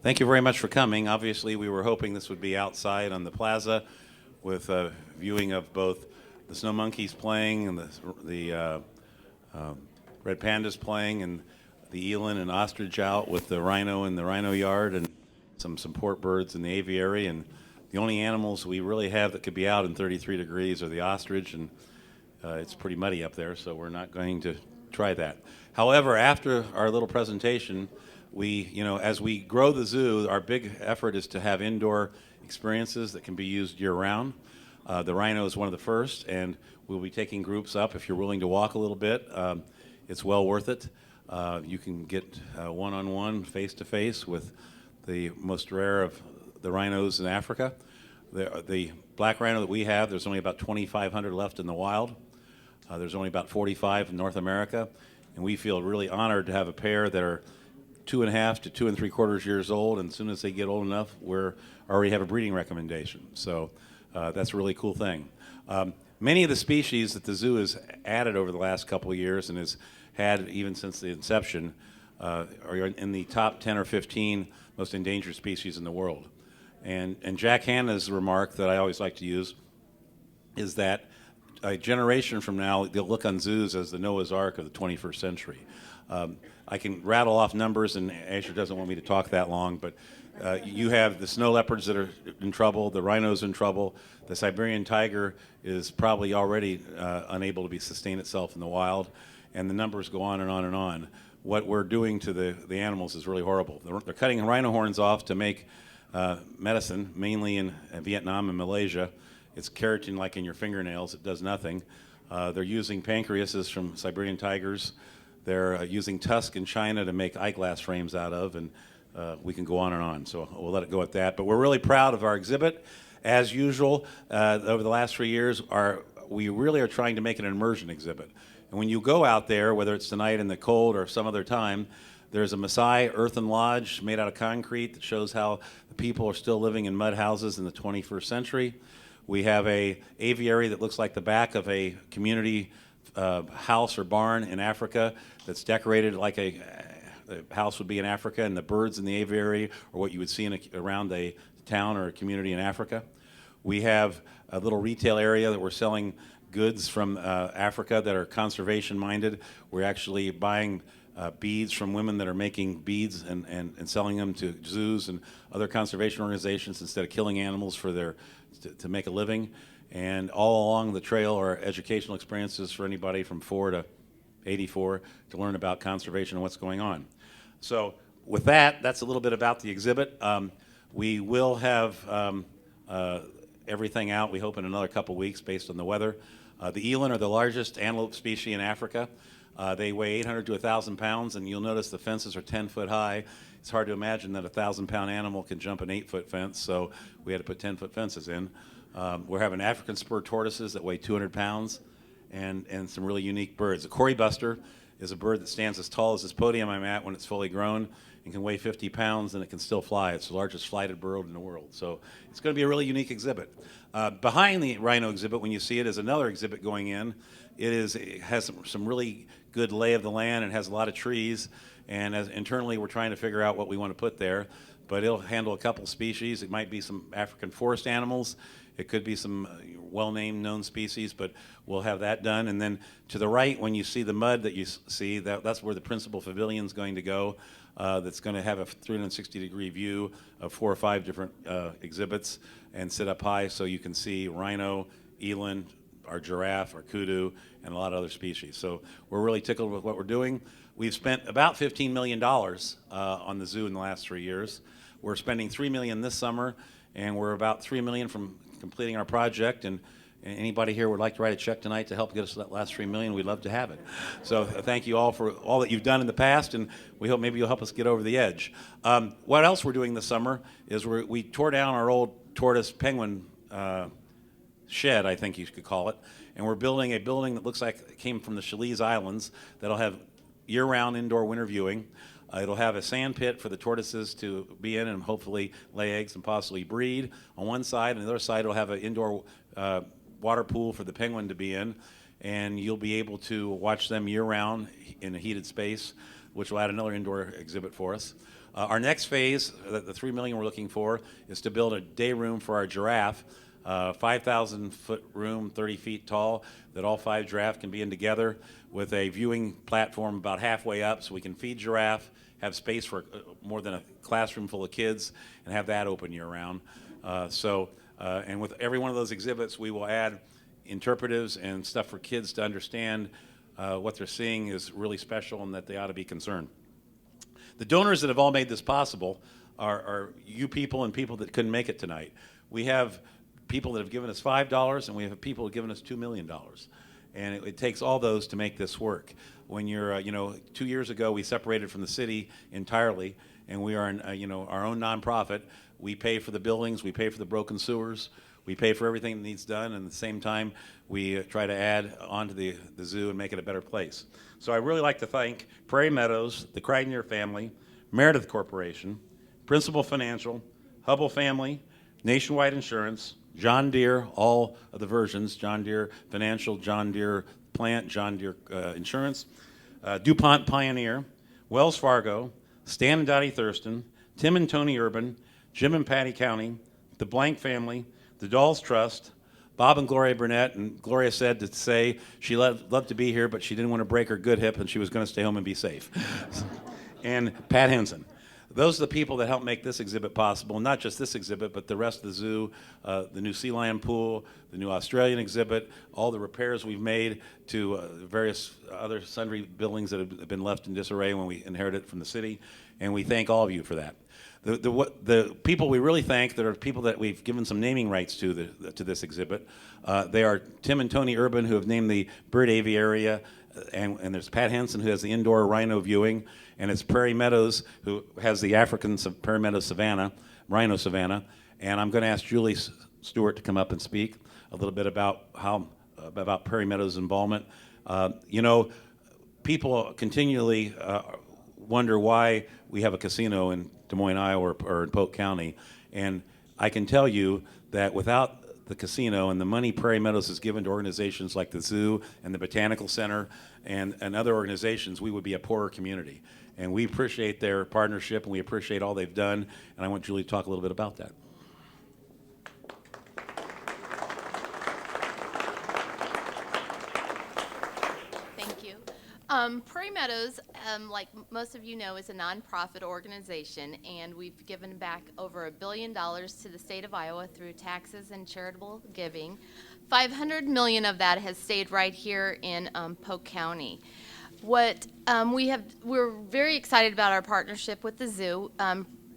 Thank you very much for coming. Obviously, we were hoping this would be outside on the plaza with a viewing of both the snow monkeys playing and the red pandas playing and the eland and ostrich out with the rhino in the rhino yard and some support birds in the aviary. And the only animals we really have that could be out in 33 degrees are the ostrich, and it's pretty muddy up there, so we're not going to try that. However, after our little presentation, as we grow the zoo, our big effort is to have indoor experiences that can be used year-round. The rhino is one of the first, and we'll be taking groups up. If you're willing to walk a little bit, it's well worth it. You can get one-on-one, face-to-face with the most rare of the rhinos in Africa. The black rhino that we have, there's only about 2,500 left in the wild. There's only about 45 in North America, and we feel really honored to have a pair that are 2.5 to 2 3/4 years old, and as soon as they get old enough, we already have a breeding recommendation. So that's a really cool thing. Many of the species that the zoo has added over the last couple of years and has had even since the inception are in the top 10 or 15 most endangered species in the world. And Jack Hanna's remark that I always like to use is that a generation from now, they'll look on zoos as the Noah's Ark of the 21st century. I can rattle off numbers, and Asher doesn't want me to talk that long, but you have the snow leopards that are in trouble, the rhinos in trouble, the Siberian tiger is probably already unable to sustain itself in the wild, and the numbers go on and on and on. What we're doing to the animals is really horrible. They're cutting rhino horns off to make medicine, mainly in Vietnam and Malaysia. It's keratin like in your fingernails. It does nothing. They're using pancreases from Siberian tigers. They're using tusk in China to make eyeglass frames out of, and we can go on and on. So we'll let it go at that. But we're really proud of our exhibit. As usual, over the last 3 years, we really are trying to make it an immersion exhibit. And when you go out there, whether it's tonight in the cold or some other time, there's a Maasai earthen lodge made out of concrete that shows how the people are still living in mud houses in the 21st century. We have a aviary that looks like the back of a community house or barn in Africa that's decorated like a house would be in Africa, and the birds in the aviary are what you would see around a town or a community in Africa. We have a little retail area that we're selling goods from Africa that are conservation minded. We're actually buying beads from women that are making beads and selling them to zoos and other conservation organizations instead of killing animals for to make a living. And all along the trail are educational experiences for anybody from 4 to 84 to learn about conservation and what's going on. So with that, that's a little bit about the exhibit. We will have everything out, we hope, in another couple weeks based on the weather. The eland are the largest antelope species in Africa. They weigh 800 to 1,000 pounds, and you'll notice the fences are 10 foot high. It's hard to imagine that a 1,000-pound animal can jump an 8-foot fence, so we had to put 10-foot fences in. We're having African spurred tortoises that weigh 200 pounds and some really unique birds. A Cory buster is a bird that stands as tall as this podium I'm at when it's fully grown and can weigh 50 pounds, and it can still fly. It's the largest flighted bird in the world. So it's going to be a really unique exhibit. Behind the rhino exhibit, when you see it, is another exhibit going in. It has some really good lay of the land and has a lot of trees. And internally, we're trying to figure out what we want to put there. But it'll handle a couple species. It might be some African forest animals. It could be some well-named known species, but we'll have that done. And then to the right, when you see the mud that you see, that's where the principal pavilion is going to go. That's going to have a 360-degree view of 4 or 5 different exhibits and sit up high so you can see rhino, eland, our giraffe, our kudu, and a lot of other species. So we're really tickled with what we're doing. We've spent about $15 million on the zoo in the last 3 years. We're spending $3 million this summer, and we're about $3 million from completing our project. And anybody here would like to write a check tonight to help get us that last $3 million, we'd love to have it. So thank you all for all that you've done in the past, and we hope maybe you'll help us get over the edge. What else we're doing this summer is we tore down our old tortoise penguin shed, I think you could call it, and we're building a building that looks like it came from the Chelicles Islands that'll have year-round indoor winter viewing. It'll have a sand pit for the tortoises to be in and hopefully lay eggs and possibly breed on one side, and the other side it'll have an indoor water pool for the penguin to be in, and you'll be able to watch them year-round in a heated space, which will add another indoor exhibit for us. Our next phase, the $3 million we're looking for, is to build a day room for our giraffe, 5,000-foot room, 30 feet tall, that all 5 giraffe can be in together with a viewing platform about halfway up so we can feed giraffe, have space for more than a classroom full of kids, and have that open year-round. And with every one of those exhibits, we will add interpretives and stuff for kids to understand what they're seeing is really special and that they ought to be concerned. The donors that have all made this possible are you people and people that couldn't make it tonight. We have people that have given us $5, and we have people who have given us $2 million. And it takes all those to make this work. When you're, 2 years ago, we separated from the city entirely, and we are, our own nonprofit. We pay for the buildings, we pay for the broken sewers, we pay for everything that needs done, and at the same time, we try to add on to the zoo and make it a better place. So I really like to thank Prairie Meadows, the Crichton family, Emeritus Corporation, Principal Financial, Hubble Family, Nationwide Insurance, John Deere, all of the versions, John Deere Financial, John Deere Plant, John Deere Insurance, DuPont Pioneer, Wells Fargo, Stan and Dottie Thurston, Tim and Tony Urban, Jim and Patty County, the Blank Family, the Dolls Trust, Bob and Gloria Burnett, and Gloria said to say she loved to be here, but she didn't want to break her good hip, and she was going to stay home and be safe. And Pat Henson. Those are the people that helped make this exhibit possible, not just this exhibit, but the rest of the zoo, the new sea lion pool, the new Australian exhibit, all the repairs we've made to various other sundry buildings that have been left in disarray when we inherited it from the city, and we thank all of you for that. The people we really thank, that are people that we've given some naming rights to this exhibit, they are Tim and Tony Urban, who have named the bird aviary, and there's Pat Henson, who has the indoor rhino viewing, and it's Prairie Meadows, who has the African Prairie Meadows savanna, rhino savanna. And I'm going to ask Julie Stewart to come up and speak a little bit about about Prairie Meadows' involvement. People continually wonder why we have a casino in Des Moines, Iowa, or in Polk County, and I can tell you that without the casino and the money Prairie Meadows has given to organizations like the zoo and the Botanical Center and other organizations, we would be a poorer community. And we appreciate their partnership, and we appreciate all they've done, and I want Julie to talk a little bit about that. Thank you. Prairie Meadows, like most of you know, is a nonprofit organization, and we've given back over $1 billion to the state of Iowa through taxes and charitable giving. $500 million of that has stayed right here in Polk County. We're very excited about our partnership with the zoo.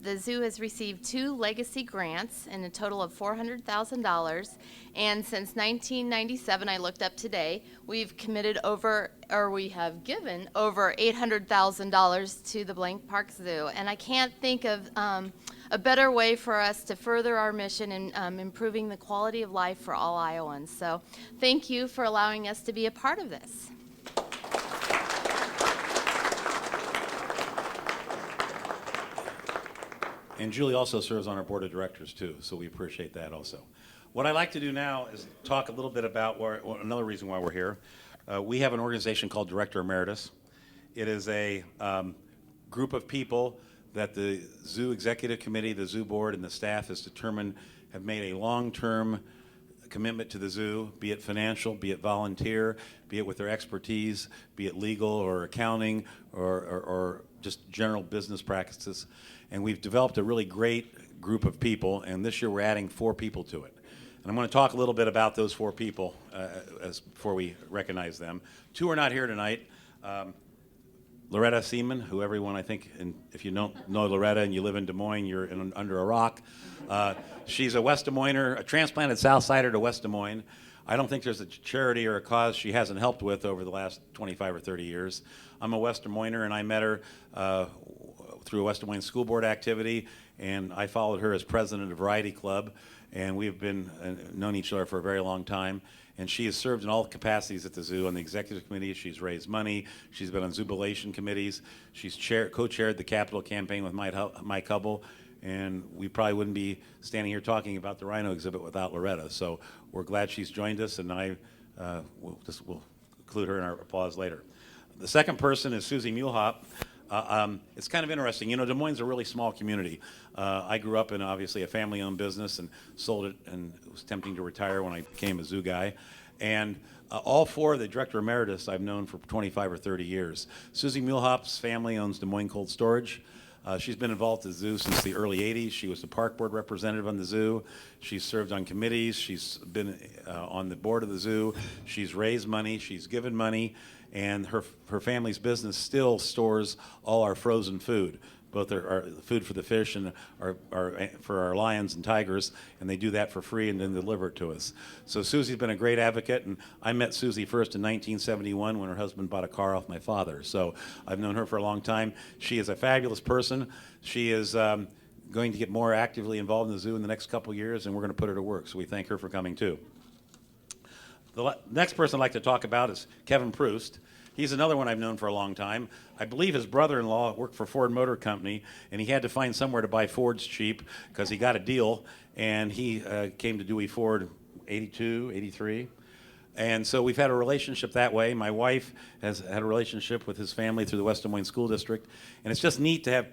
The zoo has received 2 legacy grants in a total of $400,000, and since 1997, I looked up today, we have given over $800,000 to the Blank Park Zoo, and I can't think of a better way for us to further our mission in improving the quality of life for all Iowans. So thank you for allowing us to be a part of this. And Julie also serves on our board of directors too, so we appreciate that also. What I'd like to do now is talk a little bit about another reason why we're here. We have an organization called Director Emeritus. It is a group of people that the Zoo Executive Committee, the Zoo Board, and the staff has determined have made a long-term commitment to the zoo, be it financial, be it volunteer, be it with their expertise, be it legal or accounting or just general business practices. And we've developed a really great group of people, and this year we're adding 4 people to it. And I'm going to talk a little bit about those 4 people before we recognize them. 2 are not here tonight. Loretta Seaman, who everyone, I think, and if you don't know Loretta and you live in Des Moines, you're under a rock. She's a West Des Moiner, a transplanted Southsider to West Des Moines. I don't think there's a charity or a cause she hasn't helped with over the last 25 or 30 years. I'm a West Des Moiner, and I met her through a West Des Moines School Board activity, and I followed her as president of Variety Club, and we've been known each other for a very long time. And she has served in all capacities at the zoo. On the executive committee, she's raised money. She's been on jubilation committees. She's co-chaired the Capitol campaign with Mike Hubble, and we probably wouldn't be standing here talking about the rhino exhibit without Loretta. So we're glad she's joined us, and we'll include her in our applause later. The second person is Susie Muehlhop. It's kind of interesting. You know, Des Moines is a really small community. I grew up in obviously a family-owned business and sold it and was attempting to retire when I became a zoo guy. And all four of the director emeritus I've known for 25 or 30 years. Susie Muehlhop's family owns Des Moines Cold Storage. She's been involved with the zoo since the early 80s. She was the park board representative on the zoo. She's served on committees. She's been on the board of the zoo. She's raised money. She's given money. And her family's business still stores all our frozen food, both our food for the fish and for our lions and tigers, and they do that for free and then deliver it to us. So Susie's been a great advocate, and I met Susie first in 1971 when her husband bought a car off my father. So I've known her for a long time. She is a fabulous person. She is going to get more actively involved in the zoo in the next couple years, and we're going to put her to work. So we thank her for coming too. The next person I'd like to talk about is Kevin Proust. He's another one I've known for a long time. I believe his brother-in-law worked for Ford Motor Company, and he had to find somewhere to buy Fords cheap because he got a deal, and he came to Dewey Ford 82, 83. And so we've had a relationship that way. My wife has had a relationship with his family through the West Des Moines School District, and it's just neat to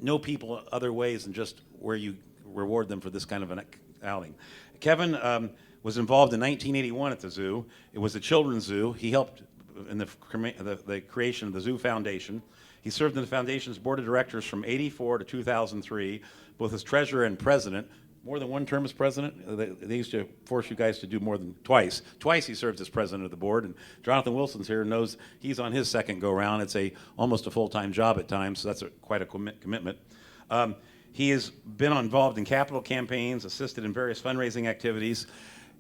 know people other ways than just where you reward them for this kind of an outing. Kevin was involved in 1981 at the zoo. It was a children's zoo. He helped in the creation of the Zoo Foundation. He served in the foundation's board of directors from 84 to 2003, both as treasurer and president. More than one term as president. They used to force you guys to do more than twice. Twice he served as president of the board, and Jonathan Wilson's here, knows he's on his second go-round. It's almost a full-time job at times, so that's quite a commitment. He has been involved in capital campaigns, assisted in various fundraising activities.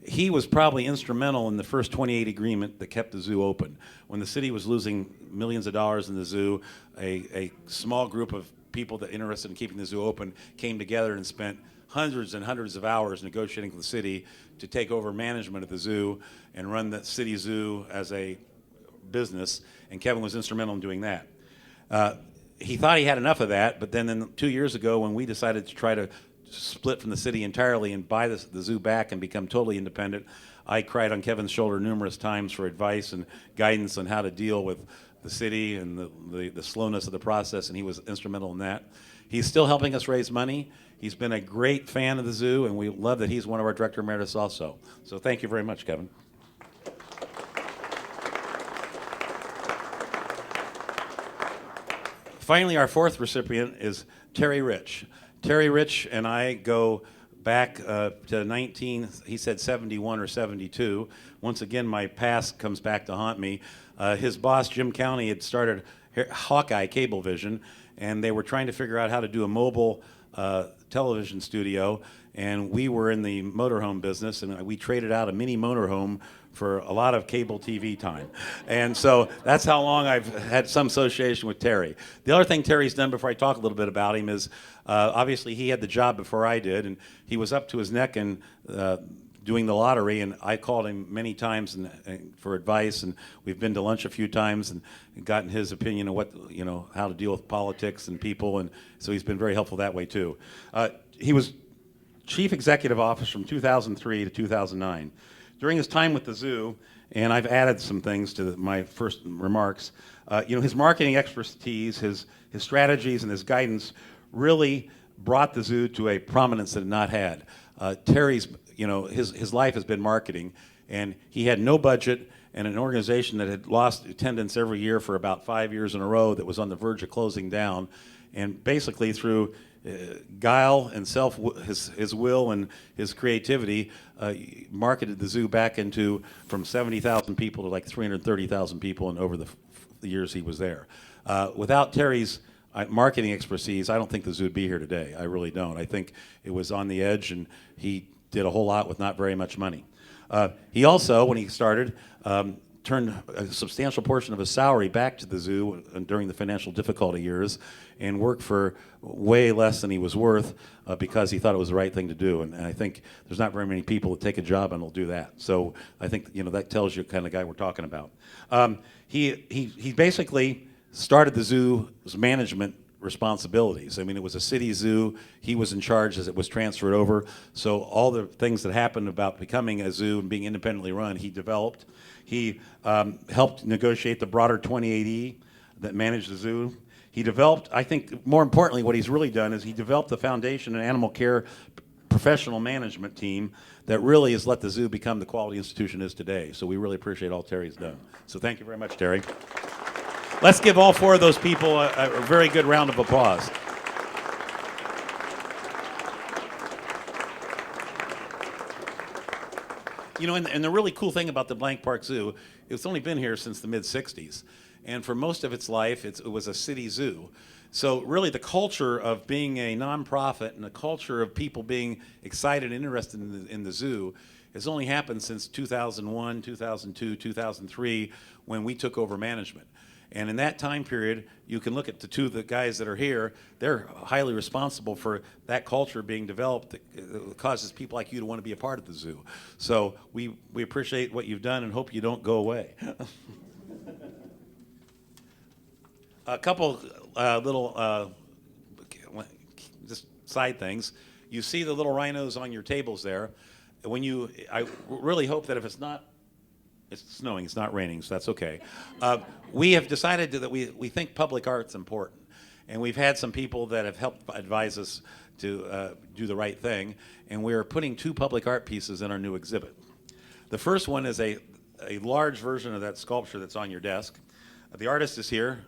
He was probably instrumental in the first 28 agreement that kept the zoo open. When the city was losing millions of dollars in the zoo, a small group of people that interested in keeping the zoo open came together and spent hundreds and hundreds of hours negotiating with the city to take over management of the zoo and run the city zoo as a business, and Kevin was instrumental in doing that. He thought he had enough of that, but then 2 years ago when we decided to try to split from the city entirely and buy the zoo back and become totally independent, I cried on Kevin's shoulder numerous times for advice and guidance on how to deal with the city and the slowness of the process, and he was instrumental in that. He's still helping us raise money. He's been a great fan of the zoo, and we love that he's one of our director emeritus also. So thank you very much, Kevin. Finally, our fourth recipient is Terry Rich. Terry Rich and I go back to he said 71 or 72. Once again, my past comes back to haunt me. His boss, Jim County, had started Hawkeye Cablevision, and they were trying to figure out how to do a mobile television studio, and we were in the motorhome business, and we traded out a mini motorhome for a lot of cable TV time. And so that's how long I've had some association with Terry. The other thing Terry's done before I talk a little bit about him is, obviously he had the job before I did, and he was up to his neck in doing the lottery, and I called him many times and for advice, and we've been to lunch a few times and gotten his opinion of how to deal with politics and people, and so he's been very helpful that way too. He was chief executive officer from 2003 to 2009. During his time with the zoo, and I've added some things to my first remarks, his marketing expertise, his strategies, and his guidance really brought the zoo to a prominence that it had not had. Terry's, his life has been marketing, and he had no budget and an organization that had lost attendance every year for about 5 years in a row that was on the verge of closing down, and basically through guile and his will and his creativity, marketed the zoo back from 70,000 people to like 330,000 people in over the years he was there. Without Terry's marketing expertise, I don't think the zoo would be here today. I really don't. I think it was on the edge, and he did a whole lot with not very much money. He also, when he started, turned a substantial portion of his salary back to the zoo during the financial difficulty years and worked for way less than he was worth because he thought it was the right thing to do. And I think there's not very many people that take a job and will do that. So I think that tells you the kind of guy we're talking about. He basically started the zoo's management responsibilities. I mean, it was a city zoo. He was in charge as it was transferred over. So all the things that happened about becoming a zoo and being independently run, he developed. He helped negotiate the broader 28E that managed the zoo. He developed, I think more importantly, what he's really done is he developed the foundation and animal care professional management team that really has let the zoo become the quality institution it is today. So we really appreciate all Terry's done. So thank you very much, Terry. Let's give all four of those people a very good round of applause. You know, and the really cool thing about the Blank Park Zoo, it's only been here since the mid-'60s. And for most of its life, it was a city zoo. So really the culture of being a nonprofit and the culture of people being excited and interested in the zoo has only happened since 2001, 2002, 2003, when we took over management. And in that time period, you can look at the guys that are here, they're highly responsible for that culture being developed that causes people like you to want to be a part of the zoo. So we appreciate what you've done and hope you don't go away. A couple little just side things. You see the little rhinos on your tables there. I really hope that if it's snowing, it's not raining, so that's okay. We have decided that we think public art's important. And we've had some people that have helped advise us to do the right thing. And we're putting 2 public art pieces in our new exhibit. The first one is a large version of that sculpture that's on your desk. The artist is here.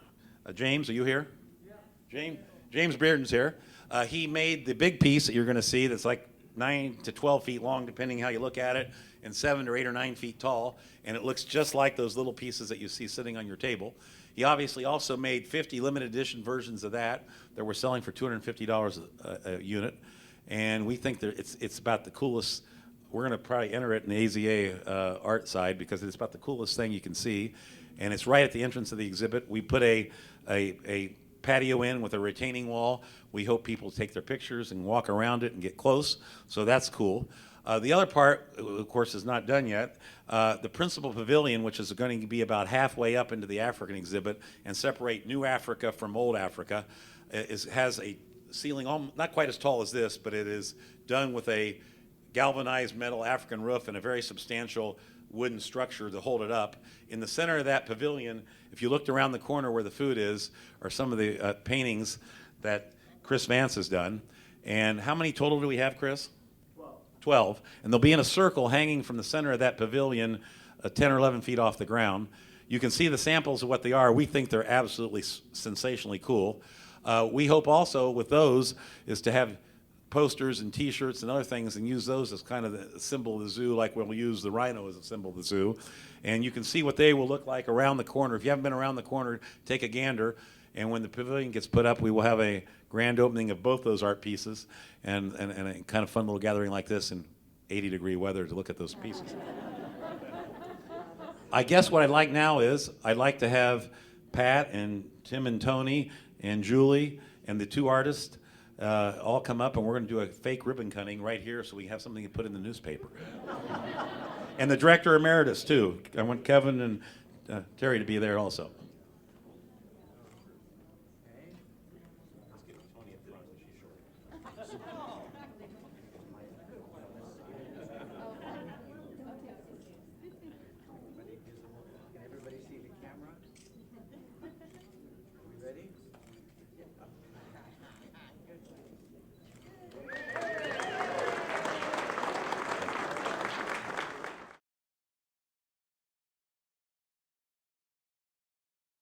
James, are you here? Yeah. James Bearden's here. He made the big piece that you're going to see that's like 9 to 12 feet long, depending how you look at it, and 7 or 8 or 9 feet tall, and it looks just like those little pieces that you see sitting on your table. He obviously also made 50 limited edition versions of that we're selling for $250 a unit, and we think that it's about the coolest. We're going to probably enter it in the AZA art side because it's about the coolest thing you can see, and it's right at the entrance of the exhibit. We put a patio in with a retaining wall. We hope people take their pictures and walk around it and get close, so that's cool. The other part, of course, is not done yet. The principal pavilion, which is going to be about halfway up into the African exhibit and separate New Africa from Old Africa, has a ceiling not quite as tall as this, but it is done with a galvanized metal African roof and a very substantial wooden structure to hold it up. In the center of that pavilion, if you looked around the corner where the food is, are some of the paintings that Chris Vance has done. And how many total do we have, Chris? 12. And they'll be in a circle hanging from the center of that pavilion 10 or 11 feet off the ground. You can see the samples of what they are. We think they're absolutely sensationally cool. We hope also with those is to have posters and T-shirts and other things and use those as kind of the symbol of the zoo, like we'll use the rhino as a symbol of the zoo. And you can see what they will look like around the corner. If you haven't been around the corner, take a gander. And when the pavilion gets put up, we will have a grand opening of both those art pieces and a kind of fun little gathering like this in 80-degree weather to look at those pieces. I guess what I'd like now is I'd like to have Pat and Tim and Tony and Julie and the 2 artists all come up, and we're going to do a fake ribbon cutting right here so we have something to put in the newspaper. And the director emeritus, too. I want Kevin and Terry to be there also.